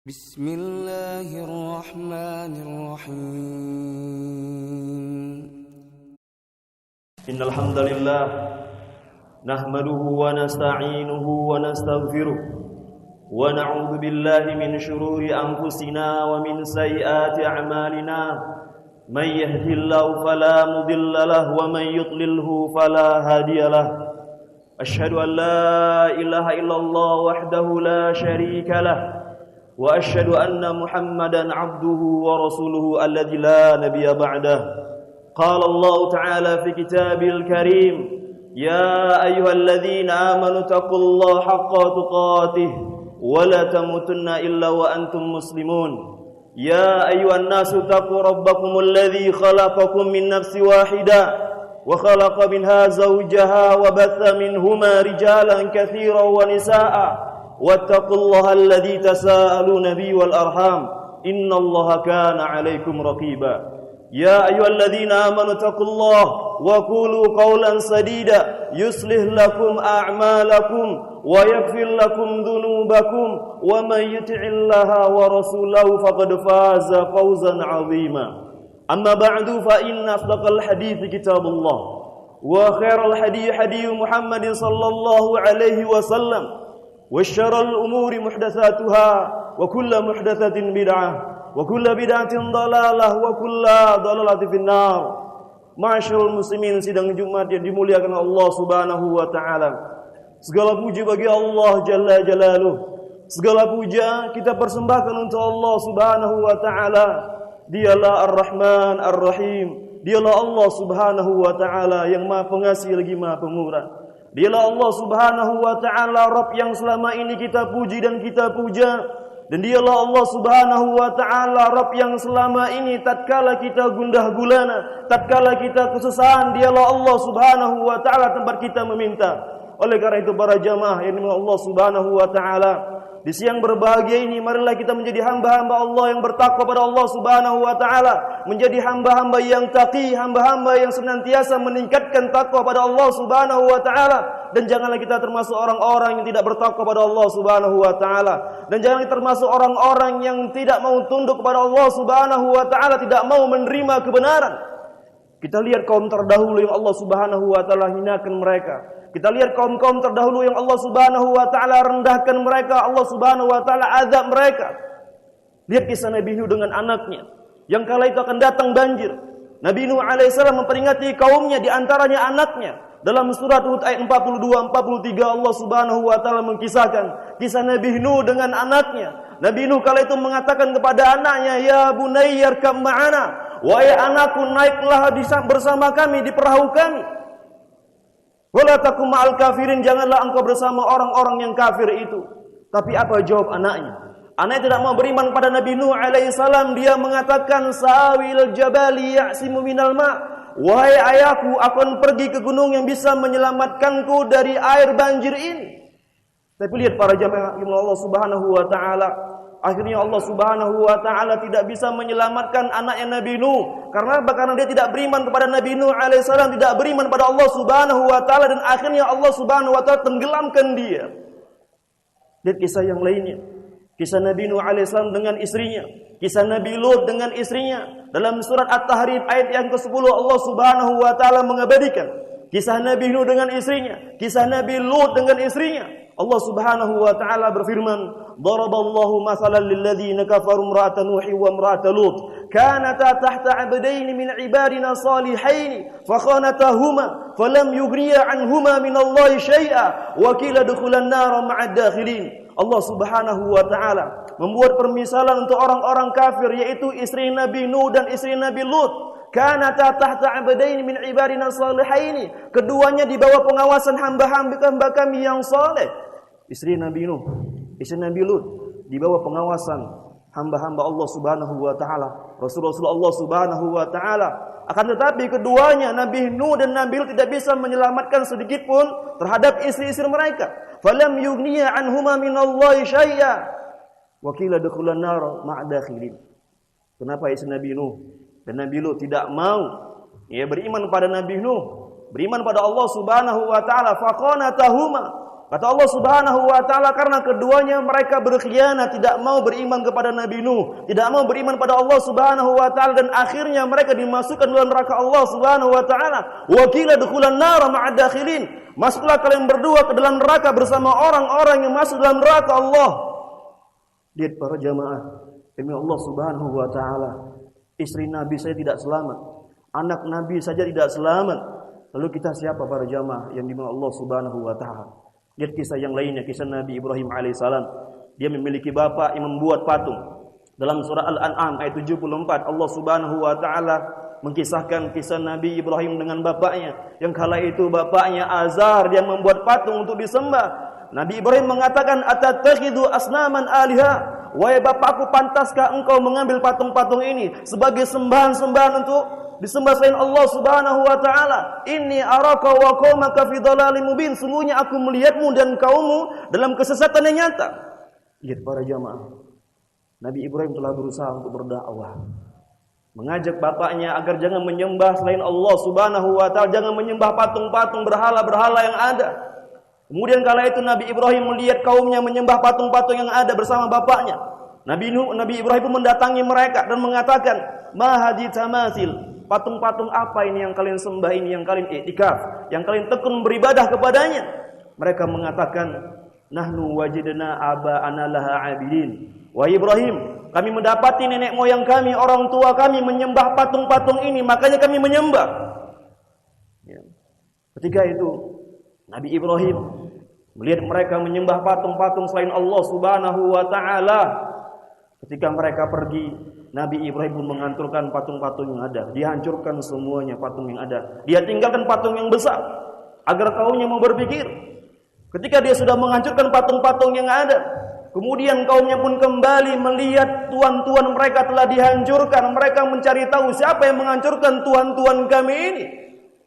Bismillahirrahmanirrahim. Innal hamdalillah nahmaduhu wa nasta'inuhu wa nastaghfiruh wa na'udzu billahi min shururi anfusina wa min sayyiati a'malina. May yahdihillahu fala mudilla lahu wa may yudlilhu fala hadiyalah. Asyhadu an la ilaha illallah wahdahu la syarika lah wa asyhadu anna Muhammadan 'abduhu wa rasuluhu alladzi la nabiyya ba'dahu. Qala Allah Ta'ala fi kitabil karim, ya ayyuhalladzina amanu taqullaha haqqa tuqatih wa la tamutunna illa wa antum muslimun. Ya ayyuhan nasu taqu rabbakumul ladzi khalaqakum min nafsin wahidah wa khalaqa minha zawjaha wa batha minhuma rijalan katsiran wa nisaa'a wattaqullaha alladzi tasaaluna bihi wal arham innallaha kana 'alaikum raqiba. Ya ayyuhalladzina amanu taqullaha wa qulu qawlan sadida yuslih lakum a'malakum wa yaghfir lakum dhunubakum wa may yuti'illaha wa rasulahu faqad faza fawzan 'azima. Amma ba'du fa inna asdaqal hadithi kitabullah wa khairal hadiyi hadiyu Muhammadin sallallahu alaihi wasallam wa syarrul umuri muhdatsatuha wa kullu muhdatsatin bid'ah wa kullu bid'atin dhalalah wa kullu dhalalatin finnar. Ma'asyiral muslimin, sidang Jumat yang dimuliakan Allah Subhanahu wa taala. Segala puji bagi Allah Jalla Jalaluh. Segala puja kita persembahkan untuk Allah Subhanahu wa taala. Dialah Ar-Rahman Ar-Rahim. Dialah Allah Subhanahu wa taala yang Maha Pengasih lagi Maha Pemurah. Dialah Allah Subhanahu wa taala Rabb yang selama ini kita puji dan kita puja. Dan dialah Allah Subhanahu wa ta'ala Rabb yang selama ini tatkala kita gundah gulana, tatkala kita kesusahan, dialah Allah Subhanahu wa ta'ala tempat kita meminta. Oleh karena itu para jamaah yang dimiliki Allah Subhanahu wa ta'ala, di siang berbahagia ini marilah kita menjadi hamba-hamba Allah yang bertakwa pada Allah Subhanahu wa ta'ala, menjadi hamba-hamba yang taqi, hamba-hamba yang senantiasa meningkatkan takwa pada Allah Subhanahu wa ta'ala. Dan janganlah kita termasuk orang-orang yang tidak bertakwa pada Allah Subhanahu wa ta'ala. Dan jangan termasuk orang-orang yang tidak mau tunduk kepada Allah Subhanahu wa ta'ala, tidak mau menerima kebenaran. Kita lihat kaum terdahulu yang Allah Subhanahu wa ta'ala hinakan mereka. Kita lihat kaum-kaum terdahulu yang Allah Subhanahu wa ta'ala rendahkan mereka, Allah Subhanahu wa ta'ala azab mereka. Lihat kisah Nabi Nuh dengan anaknya, yang kala itu akan datang banjir. Nabi Nuh alaihissalam memperingati kaumnya, di antaranya anaknya. Dalam surat Hud ayat 42-43 Allah Subhanahu wa ta'ala mengkisahkan kisah Nabi Nuh dengan anaknya. Nabi Nuh kala itu mengatakan kepada anaknya, ya bunayya irkab ma'ana, wahai anakku naiklah bersama kami di perahu kami. Wala takum ma'al kafirin, janganlah engkau bersama orang-orang yang kafir itu. Tapi apa jawab anaknya? Anaknya tidak mau beriman pada Nabi Nuh alaihissalam. Dia mengatakan, sawil jabali ya'simu minal ma'. Wahai ayahku, akan pergi ke gunung yang bisa menyelamatkanku dari air banjir ini. Tapi lihat para jamaah Allah Subhanahu wa ta'ala, akhirnya Allah Subhanahu wa ta'ala tidak bisa menyelamatkan anaknya Nabi Nuh. Karena apa? Karena dia tidak beriman kepada Nabi Nuh alaihissalam, tidak beriman pada Allah Subhanahu wa ta'ala, dan akhirnya Allah Subhanahu wa ta'ala tenggelamkan dia. Lihat kisah yang lainnya. Kisah Nabi Nuh alaihissalam dengan istrinya, kisah Nabi Lut dengan istrinya. Dalam surat At-Tahrim ayat yang ke-10 Allah Subhanahu wa ta'ala mengabadikan kisah Nabi Nuh dengan istrinya, kisah Nabi Lut dengan istrinya. Allah Subhanahu wa ta'ala berfirman, daraballahu mathalan lilladzina kafaru imra'ata Nuhi wa imra'ata Lut kanata tahta 'abdaini min 'ibadina salihaini fakhanatahuma falam yughniya 'anhuma minallahi syai'a wa qila dukhulan nar ma'ad dakhilin. Allah Subhanahu wa ta'ala membuat permisalan untuk orang-orang kafir, yaitu istri Nabi Nuh dan istri Nabi Lut. Kanata tahta 'abdaini min 'ibadina salihaini, keduanya di bawah pengawasan hamba-hamba kami yang saleh. Istri Nabi Nuh, istri Nabi Lut di bawah pengawasan hamba-hamba Allah Subhanahu wa ta'ala, Rasul-Rasul Allah Subhanahu wa ta'ala. Akan tetapi keduanya, Nabi Nuh dan Nabi Lut, tidak bisa menyelamatkan sedikit pun terhadap istri-istri mereka. Falam yughniya anhuma minallahi syai'a wa qila dukhulan nar ma'a dakhilin. Kenapa istri Nabi Nuh dan Nabi Lut tidak mau beriman pada Nabi Nuh, beriman pada Allah Subhanahu wa ta'ala? Faqanatahuma, Kata Allah Subhanahu wa taala, karena keduanya mereka berkhianat, tidak mau beriman kepada Nabi Nuh, tidak mau beriman pada Allah Subhanahu wa taala, dan akhirnya mereka dimasukkan dalam neraka Allah Subhanahu wa taala. Wa qila dukhulan nar ma'ad dakhilin. Masuklah kalian berdua ke dalam neraka bersama orang-orang yang masuk dalam neraka Allah. Lihat para jamaah, demi Allah Subhanahu wa taala, istri Nabi saya tidak selamat, anak Nabi saja tidak selamat. Lalu kita siapa para jamaah yang dimana Allah Subhanahu wa taala? Lihat kisah yang lainnya, kisah Nabi Ibrahim alaihissalam. Dia memiliki bapak yang membuat patung. Dalam surah Al-An'am ayat 74, Allah Subhanahu wa taala mengkisahkan kisah Nabi Ibrahim dengan bapaknya. Yang kala itu bapaknya Azar, dia membuat patung untuk disembah. Nabi Ibrahim mengatakan, "Atattakhidhu asnaman aliha?" Wahai bapakku, pantaskah engkau mengambil patung-patung ini sebagai sembahan-sembahan untuk disembah selain Allah Subhanahu wa taala? Inni araka wa qaumaka fi dhalalim mubin. Sungguhnya aku melihatmu dan kaummu dalam kesesatan yang nyata. Lihat para jamaah, Nabi Ibrahim telah berusaha untuk berdakwah, mengajak bapaknya agar jangan menyembah selain Allah Subhanahu wa taala, jangan menyembah patung-patung berhala-berhala yang ada. Kemudian kala itu Nabi Ibrahim melihat kaumnya menyembah patung-patung yang ada bersama bapaknya. Nabi Ibrahim pun mendatangi mereka dan mengatakan, "Ma hadhi tamathil?" Patung-patung apa ini yang kalian sembah ini, yang kalian iktikaf, yang kalian tekun beribadah kepadanya? Mereka mengatakan, "Nahnu wajidna aba'ana laha 'abidin." Wahai Ibrahim, kami mendapati nenek moyang kami, orang tua kami menyembah patung-patung ini, makanya kami menyembah. Ya. Ketika itu Nabi Ibrahim melihat mereka menyembah patung-patung selain Allah Subhanahu wa taala. Ketika mereka pergi, Nabi Ibrahim pun menghancurkan patung-patung yang ada. Dihancurkan semuanya patung yang ada. Dia tinggalkan patung yang besar agar kaumnya mau berpikir. Ketika dia sudah menghancurkan patung-patung yang ada, kemudian kaumnya pun kembali melihat tuan-tuan mereka telah dihancurkan. Mereka mencari tahu siapa yang menghancurkan tuan-tuan kami ini.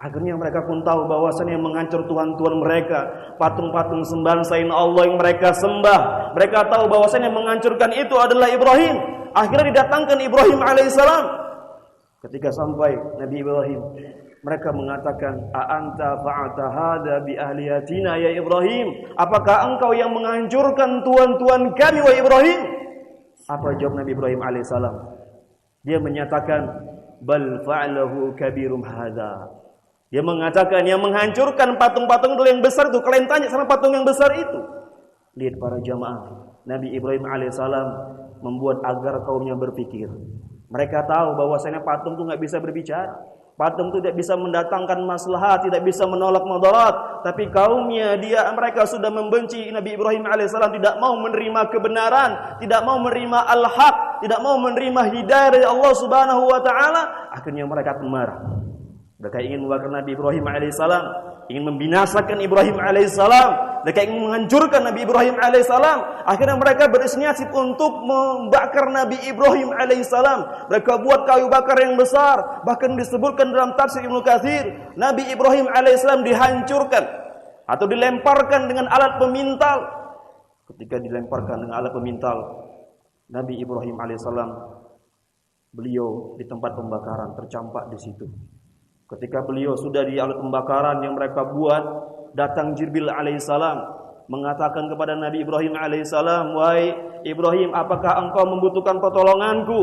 Akhirnya mereka pun tahu bahwasannya yang menghancur tuhan-tuhan mereka, patung-patung sembahan selain Allah yang mereka sembah. Mereka tahu bahwasannya yang menghancurkan itu adalah Ibrahim. Akhirnya didatangkan Ibrahim alaihissalam. Ketika sampai Nabi Ibrahim, mereka mengatakan, "A'anta fa'ata hadza bi ahliyatina ya Ibrahim?" Apakah engkau yang menghancurkan tuhan-tuhan kami wahai Ibrahim? Apa jawab Nabi Ibrahim alaihissalam? Dia menyatakan, "Bal fa'alahu kabirum hadza." Dia mengatakan yang menghancurkan patung-patung itu yang besar itu. Kalian tanya sama patung yang besar itu. Lihat para jamaah, Nabi Ibrahim alaihissalam membuat agar kaumnya berpikir. Mereka tahu bahwasanya patung itu nggak bisa berbicara. Patung itu tidak bisa mendatangkan maslahat, tidak bisa menolak mudarat. Tapi kaumnya mereka sudah membenci Nabi Ibrahim alaihissalam, tidak mau menerima kebenaran, tidak mau menerima al-haq, tidak mau menerima hidayah dari Allah Subhanahu wa taala. Akhirnya mereka marah. Mereka ingin membakar Nabi Ibrahim alaihissalam, ingin membinasakan Ibrahim alaihissalam, mereka ingin menghancurkan Nabi Ibrahim alaihissalam. Akhirnya mereka berinisiatif untuk membakar Nabi Ibrahim alaihissalam. Mereka buat kayu bakar yang besar. Bahkan disebutkan dalam tafsir Ibnu Katsir, Nabi Ibrahim alaihissalam dihancurkan atau dilemparkan dengan alat pemintal. Ketika dilemparkan dengan alat pemintal, Nabi Ibrahim alaihissalam, beliau di tempat pembakaran tercampak di situ. Ketika beliau sudah di alat pembakaran yang mereka buat, datang Jibril alaihissalam mengatakan kepada Nabi Ibrahim alaihissalam, "Wahai Ibrahim, apakah engkau membutuhkan pertolonganku?"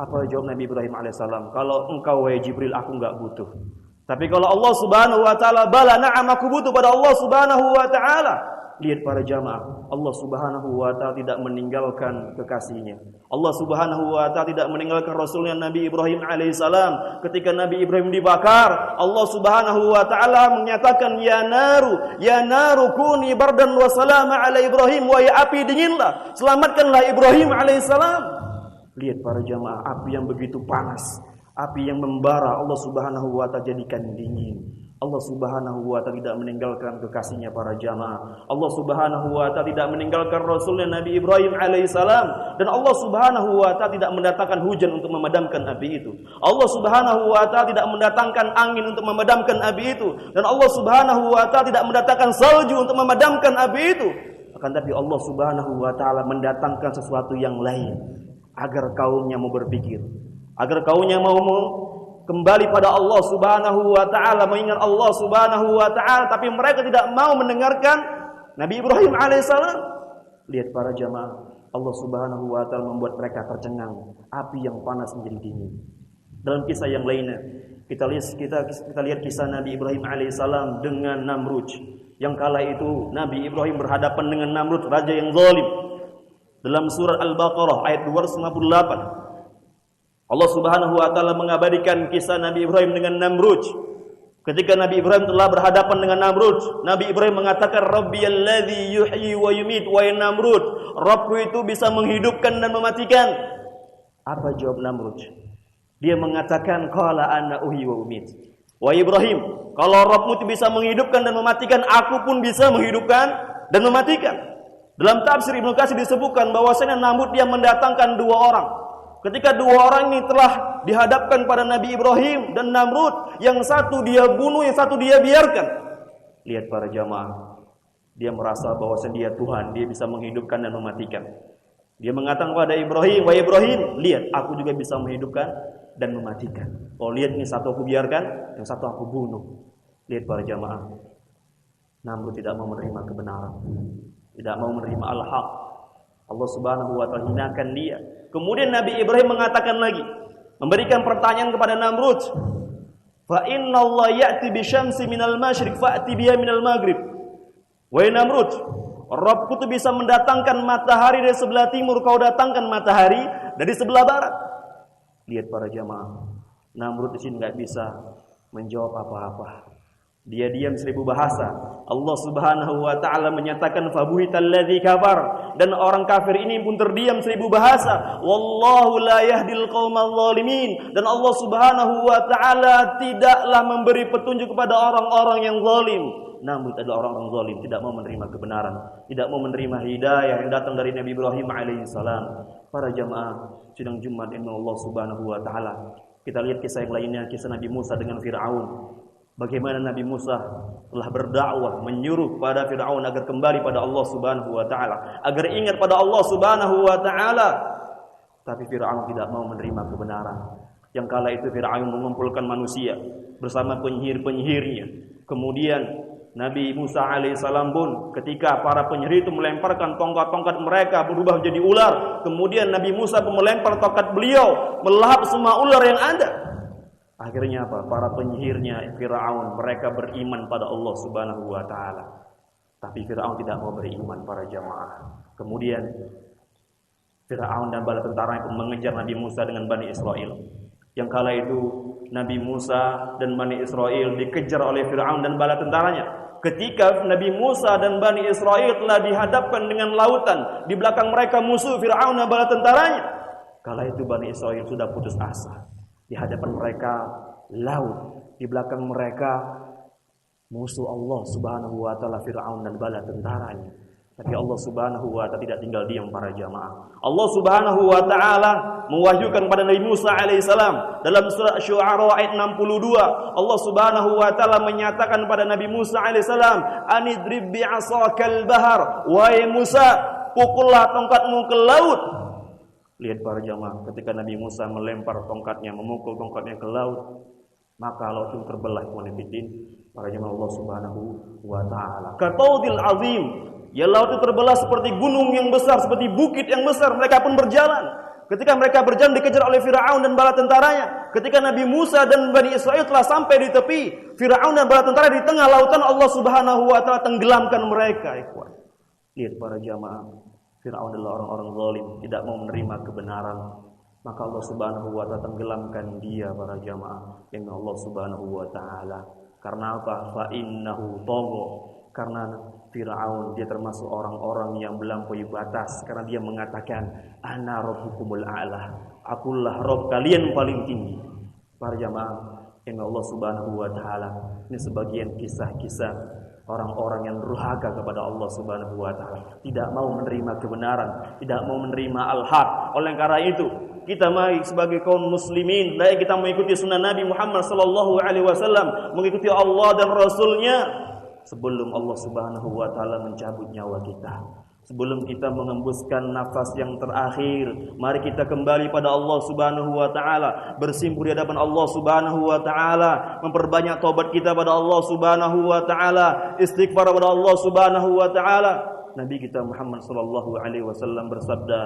Apa jawab Nabi Ibrahim alaihissalam? "Kalau engkau wahai Jibril, aku enggak butuh. Tapi kalau Allah Subhanahu wa taala, bala na'am, aku butuh pada Allah Subhanahu wa taala." Lihat para jamaah, Allah Subhanahu wa taala tidak meninggalkan kekasihnya. Allah Subhanahu wa taala tidak meninggalkan Rasulnya Nabi Ibrahim alaihissalam. Ketika Nabi Ibrahim dibakar, Allah Subhanahu wa taala menyatakan, ya naru kuni bardan wa salama ala Ibrahim." Wahai api, dinginlah, selamatkanlah Ibrahim alaihissalam. Lihat para jamaah, api yang begitu panas, api yang membara, Allah Subhanahu wa taala jadikan dingin. Allah Subhanahu wa taala tidak meninggalkan kekasihnya para jamaah. Allah Subhanahu wa taala tidak meninggalkan Rasulnya Nabi Ibrahim alaihissalam. Dan Allah Subhanahu wa taala tidak mendatangkan hujan untuk memadamkan api itu. Allah Subhanahu wa taala tidak mendatangkan angin untuk memadamkan api itu. Dan Allah Subhanahu wa taala tidak mendatangkan salju untuk memadamkan api itu. Akan tapi Allah Subhanahu wa taala mendatangkan sesuatu yang lain agar kaumnya mau berpikir, agar kaumnya mau kembali pada Allah Subhanahu wa taala, mengingat Allah Subhanahu wa taala, tapi mereka tidak mau mendengarkan Nabi Ibrahim alaihissalam, lihat para jamaah, Allah Subhanahu wa taala membuat mereka tercengang, api yang panas menjadi dingin. Dalam kisah yang lainnya, kita lihat kisah Nabi Ibrahim alaihissalam dengan Namrud. Yang kala itu Nabi Ibrahim berhadapan dengan Namrud, raja yang zalim. Dalam surah Al-Baqarah ayat 258, Allah Subhanahu wa taala mengabadikan kisah Nabi Ibrahim dengan Namrud. Ketika Nabi Ibrahim telah berhadapan dengan Namrud, Nabi Ibrahim mengatakan, Rabbiyalladzi yuhyi wa yumit, wahai Namrud, Rabbku itu bisa menghidupkan dan mematikan. Apa jawab Namrud? Dia mengatakan, qala ana uhyi wa umit. Wahai Ibrahim, kalau Rabbmu itu bisa menghidupkan dan mematikan, aku pun bisa menghidupkan dan mematikan. Dalam tafsir Ibnu Katsir disebutkan bahwasanya Namrud dia mendatangkan dua orang. Ketika dua orang ini telah dihadapkan pada Nabi Ibrahim dan Namrud, yang satu dia bunuh, yang satu dia biarkan. Lihat para jamaah, dia merasa bahwa dia Tuhan, dia bisa menghidupkan dan mematikan. Dia mengatakan kepada Ibrahim, wahai Ibrahim, lihat aku juga bisa menghidupkan dan mematikan. Oh lihat, ini satu aku biarkan, yang satu aku bunuh. Lihat para jamaah, Namrud tidak mau menerima kebenaran, tidak mau menerima al-haq. Allah Subhanahu wa taala hinakan dia. Kemudian Nabi Ibrahim mengatakan lagi, memberikan pertanyaan kepada Namrud, fa inna Allah ya'ti bisyamsi minal masyriq fa'ti biha minal maghrib. Wahai Namrud, Rabbku itu bisa mendatangkan matahari dari sebelah timur, kau datangkan matahari dari sebelah barat. Lihat para jamaah, Namrud di sini enggak bisa menjawab apa-apa. Dia diam 1000 bahasa. Allah Subhanahu wa taala menyatakan fabuhital ladzi kafar, dan orang kafir ini pun terdiam 1000 bahasa. Wallahu la yahdil qaumal zalimin, dan Allah Subhanahu wa taala tidaklah memberi petunjuk kepada orang-orang yang zalim. Namun adalah orang-orang zalim, tidak mau menerima kebenaran, tidak mau menerima hidayah yang datang dari Nabi Ibrahim alaihissalam. Para jamaah sidang Jumat inna Allah Subhanahu wa taala. Kita lihat kisah yang lainnya, kisah Nabi Musa dengan Firaun. Bagaimana Nabi Musa telah berdakwah, menyuruh pada Firaun agar kembali pada Allah Subhanahu wa taala, agar ingat pada Allah Subhanahu wa taala. Tapi Firaun tidak mau menerima kebenaran. Yang kala itu Firaun mengumpulkan manusia bersama penyihir-penyihirnya. Kemudian Nabi Musa alaihissalam pun ketika para penyihir itu melemparkan tongkat-tongkat mereka berubah menjadi ular. Kemudian Nabi Musa pun melempar tongkat beliau, melahap semua ular yang ada. Akhirnya apa? Para penyihirnya Firaun mereka beriman pada Allah Subhanahu wa taala. Tapi Firaun tidak mau beriman para jamaah. Kemudian Firaun dan bala tentara itu mengejar Nabi Musa dengan Bani Israel. Yang kala itu Nabi Musa dan Bani Israel dikejar oleh Firaun dan bala tentaranya. Ketika Nabi Musa dan Bani Israel telah dihadapkan dengan lautan, di belakang mereka musuh Firaun dan bala tentaranya. Kala itu Bani Israel sudah putus asa. Di hadapan mereka laut, di belakang mereka musuh Allah Subhanahu wa taala Firaun dan bala tentaranya. Tapi Allah Subhanahu wa taala tidak tinggal diam para jamaah. Allah Subhanahu wa taala mewahyukan kepada Nabi Musa alaihissalam dalam surah Asy-Syu'ara ayat 62. Allah Subhanahu wa taala menyatakan kepada Nabi Musa alaihissalam, "Anidrib bi'asakal bahar." Wahai Musa, pukullah tongkatmu ke laut. Lihat para jamaah, ketika Nabi Musa melempar tongkatnya, memukul tongkatnya ke laut, maka laut itu terbelah. Para jamaah Allah Subhanahu wa taala. Kataudil azim, ya laut itu terbelah seperti gunung yang besar, seperti bukit yang besar. Mereka pun berjalan. Ketika mereka berjalan dikejar oleh Firaun dan bala tentaranya. Ketika Nabi Musa dan Bani Israil telah sampai di tepi, Firaun dan bala tentara di tengah lautan, Allah Subhanahu wa taala tenggelamkan mereka. Lihat para jamaah, Firaun adalah orang-orang zalim, tidak mau menerima kebenaran. Maka Allah Subhanahu wa taala tenggelamkan dia para jamaah. Inna Allah Subhanahu wa taala. Karena apa? Fa innahu tagha. Karena Firaun dia termasuk orang-orang yang melampaui batas, karena dia mengatakan ana rabbukumul a'la. Akulah Rabb kalian paling tinggi. Para jamaah, inna Allah Subhanahu wa taala. Ini sebagian kisah-kisah orang-orang yang durhaka kepada Allah Subhanahu wa taala, tidak mau menerima kebenaran, tidak mau menerima al-haq. Oleh karena itu, kita mari sebagai kaum muslimin, baik kita mengikuti sunnah Nabi Muhammad sallallahu alaihi wasallam, mengikuti Allah dan Rasul-Nya sebelum Allah Subhanahu wa taala mencabut nyawa kita. Sebelum kita mengembuskan nafas yang terakhir, mari kita kembali pada Allah Subhanahu wa taala, bersimpuh di hadapan Allah Subhanahu wa taala, memperbanyak taubat kita pada Allah Subhanahu wa taala, istighfar pada Allah Subhanahu wa taala. Nabi kita Muhammad sallallahu alaihi wasallam bersabda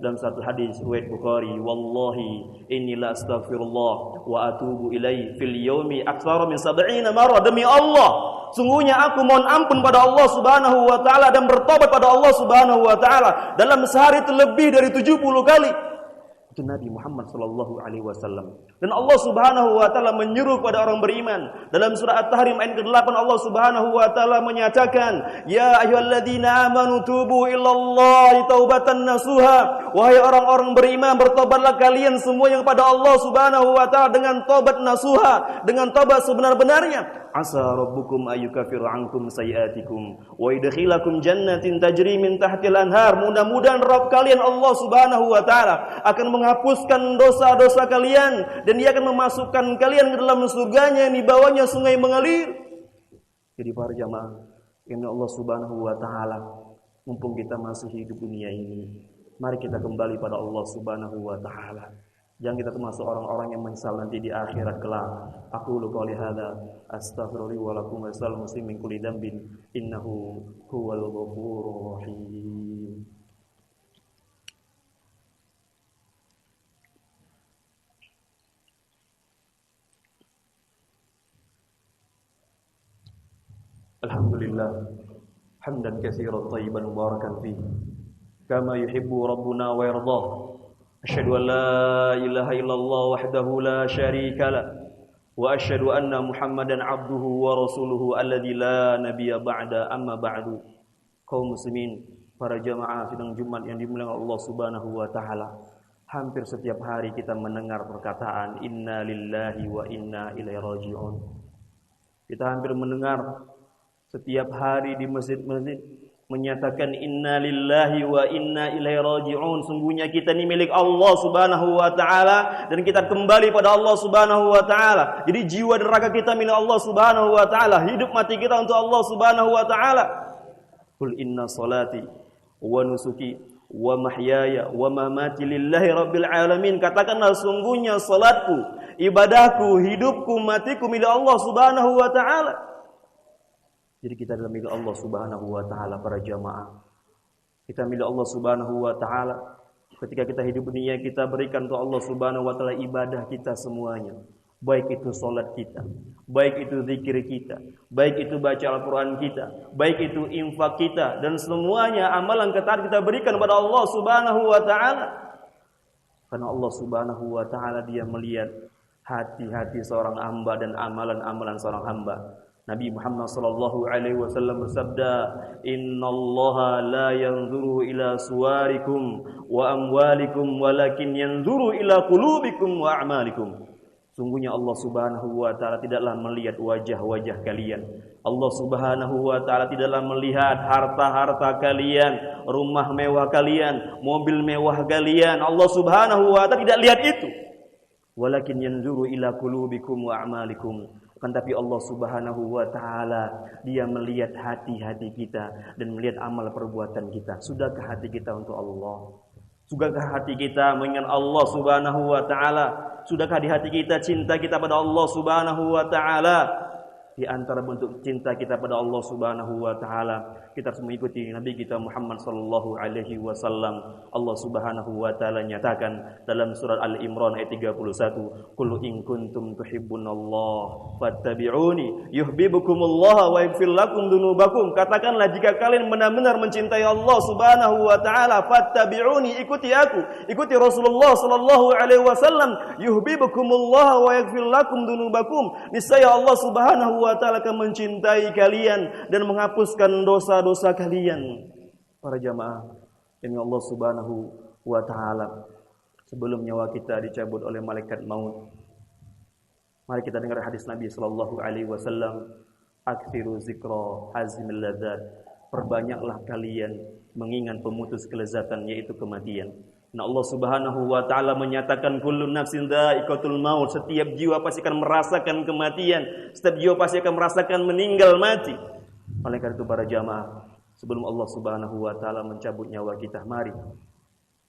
dalam satu hadis riwayat Bukhari, "Wallahi inni la astaghfirullah wa atubu ilaihi fil yaumi aktsara min 70 marrah." Demi Allah, sungguhnya aku mohon ampun pada Allah Subhanahu wa taala dan bertobat pada Allah Subhanahu wa taala dalam sehari itu lebih dari 70 kali. Itu Nabi Muhammad sallallahu alaihi wasallam. Dan Allah Subhanahu wa taala menyuruh pada orang beriman. Dalam surah At-Tahrim ayat ke-8 Allah Subhanahu wa taala menyatakan, "Ya ayyuhalladzina amanu tubu ilallahi taubatan nasuha." Wahai orang-orang beriman, bertobatlah kalian semua yang kepada Allah Subhanahu wa taala dengan tobat nasuha, dengan tobat sebenar-benarnya. Asa rabbukum ayyukaffiru ankum sayiatikum wa yudkhilakum jannatin tajri min tahtil anhar. Mudah-mudahan Rabb kalian Allah Subhanahu wa taala akan menghapuskan dosa-dosa kalian dan Dia akan memasukkan kalian ke dalam surganya yang di bawahnya sungai mengalir. Jadi para jamaah, ini Allah Subhanahu wa taala, mumpung kita masih hidup dunia ini, mari kita kembali pada Allah Subhanahu wa taala. Jangan kita termasuk orang-orang yang menyesal nanti di akhirat kelak. Aqulu qouli hadza astaghfirullahi wa lakum wa lisal muslimin min kulli dhanbin innahu huwal ghafurur rahim. Alhamdulillah hamdan katsiran thayyiban mubarakan fihi kama yuhibbu rabbuna wa yardah. Asyhadu an la ilaha illallah wahdahu la syarika lah wa asyhadu anna Muhammadan abduhu wa rasuluhu alladzi la nabiyya ba'da, amma ba'du. Kaum muslimin, para jamaah sidang Jumat yang dimuliakan Allah Subhanahu wa taala. Hampir setiap hari kita mendengar perkataan inna lillahi wa inna ilaihi raji'un. Kita hampir mendengar setiap hari di masjid-masjid menyatakan inna lillahi wa inna ilaihi raji'un. Sungguhnya kita ini milik Allah Subhanahu wa taala dan kita kembali pada Allah Subhanahu wa taala. Jadi jiwa dan raga kita milik Allah Subhanahu wa taala, hidup mati kita untuk Allah Subhanahu wa taala. Qul inna salati wa nusuki wa mahyaya wa mamati lillahi rabbil alamin. Katakanlah sungguhnya salatku, ibadahku, hidupku, matiku milik Allah Subhanahu wa taala. Jadi kita adalah milik Allah Subhanahu wa taala para jamaah. Kita milik Allah Subhanahu wa taala. Ketika kita hidup dunia, kita berikan untuk Allah Subhanahu wa taala ibadah kita semuanya. Baik itu salat kita, baik itu zikir kita, baik itu baca Al-Qur'an kita, baik itu infak kita, dan semuanya amalan ketaatan kita berikan kepada Allah Subhanahu wa taala. Karena Allah Subhanahu wa taala Dia melihat hati-hati seorang hamba dan amalan-amalan seorang hamba. Nabi Muhammad sallallahu alaihi wasallam bersabda, "Innallaha la yanzuru ila suwarikum wa amwalikum walakin yanzuru ila qulubikum wa a'malikum." Sungguhnya Allah Subhanahu wa taala tidaklah melihat wajah-wajah kalian. Allah Subhanahu wa taala tidaklah melihat harta-harta kalian, rumah mewah kalian, mobil mewah kalian. Allah Subhanahu wa taala tidak lihat itu. Walakin yanzuru ila qulubikum wa a'malikum. Kan tapi Allah Subhanahu wa taala Dia melihat hati-hati kita dan melihat amal perbuatan kita. Sudahkah hati kita untuk Allah? Sudahkah hati kita mengingat Allah Subhanahu wa taala? Sudahkah di hati kita cinta kita pada Allah Subhanahu wa taala? Di antara bentuk cinta kita pada Allah Subhanahu wa taala, kita harus mengikuti Nabi kita Muhammad sallallahu alaihi wasallam. Allah Subhanahu wa taala nyatakan dalam surat Al-Imran ayat 31, "Qul in kuntum tuhibbunallaha fattabi'uni yuhibbukumullah wa yaghfir lakum dzunubakum." Katakanlah jika kalian benar-benar mencintai Allah Subhanahu wa taala, fattabi'uni, ikuti aku, ikuti Rasulullah sallallahu alaihi wasallam, yuhibbukumullah wa yaghfir lakum dzunubakum. Niscaya Allah Subhanahu wa taala akan mencintai kalian dan menghapuskan dosa-dosa kalian. Para jamaah yang Allah Subhanahu wa taala, sebelum nyawa kita dicabut oleh malaikat maut, mari kita dengar hadis Nabi sallallahu alaihi wasallam, "Aktsiru zikra hazimil ladzat." Perbanyaklah kalian mengingat pemutus kelezatan, yaitu kematian. Nah, Allah Subhanahu wa taala menyatakan kullu nafsin dha'iqatul maut. Setiap jiwa pasti akan merasakan kematian. Setiap jiwa pasti akan merasakan meninggal mati. Oleh karena itu para jamaah, Sebelum Allah Subhanahu wa taala mencabut nyawa kita, mari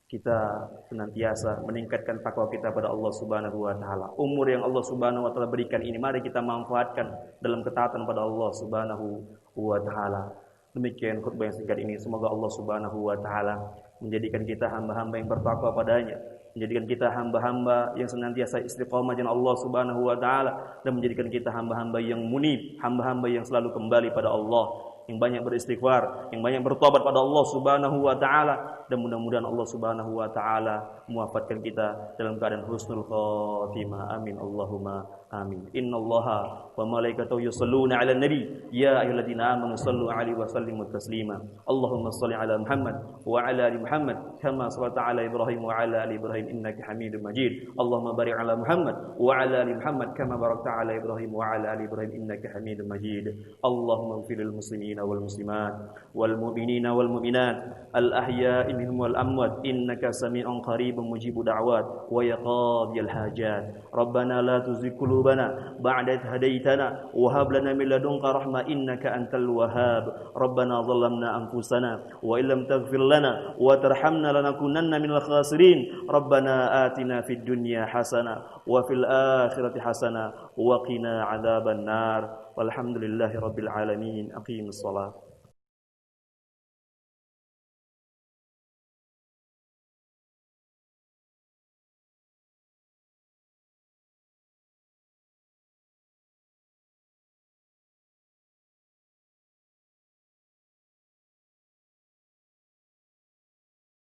kita senantiasa meningkatkan takwa kita pada Allah Subhanahu wa taala. Umur yang Allah Subhanahu wa taala berikan ini mari kita manfaatkan dalam ketaatan pada Allah Subhanahu wa taala. Demikian khutbah yang singkat ini, semoga Allah Subhanahu wa taala menjadikan kita hamba-hamba yang bertakwa padanya, menjadikan kita hamba-hamba yang senantiasa istiqamah dengan Allah Subhanahu wa taala, dan menjadikan kita hamba-hamba yang munib, hamba-hamba yang selalu kembali pada Allah, yang banyak beristighfar, yang banyak bertobat pada Allah Subhanahu wa taala, dan mudah-mudahan Allah Subhanahu wa taala mewafatkan kita dalam keadaan husnul khatimah. Amin Allahumma amin. Innallaha wa malaikatahu yusholluna 'alan nabi ya ayyuhalladzina amanu shallu 'alaihi wa sallimu taslima. Allahumma shalli 'ala Muhammad wa 'ala ali Muhammad kama shallaita 'ala Ibrahim wa 'ala ali Ibrahim innaka Hamidum Majid. Allahumma barik 'ala Muhammad wa 'ala ali Muhammad kama barakta 'ala Ibrahim wa 'ala ali Ibrahim innaka Hamidum Majid. Allahumma ighfir lil muslimin والمسلمات والمؤمنين والمؤمنات الأحياء منهم والأموات إنك سميع قريب مجيب دعوات ويا قاضي الحاجات. ربنا لا تزغ قلوبنا بعد إذ هديتنا وهب لنا من لدنك رحمة إنك أنت الوهاب. ربنا ظلمنا أنفسنا وإن لم تغفر لنا وترحمنا لنكونن من الخاسرين. ربنا آتنا في الدنيا حسنة وفي الآخرة حسنة وقنا عذاب النار. Walhamdulillahi rabbil alamin. Aqimus shalah.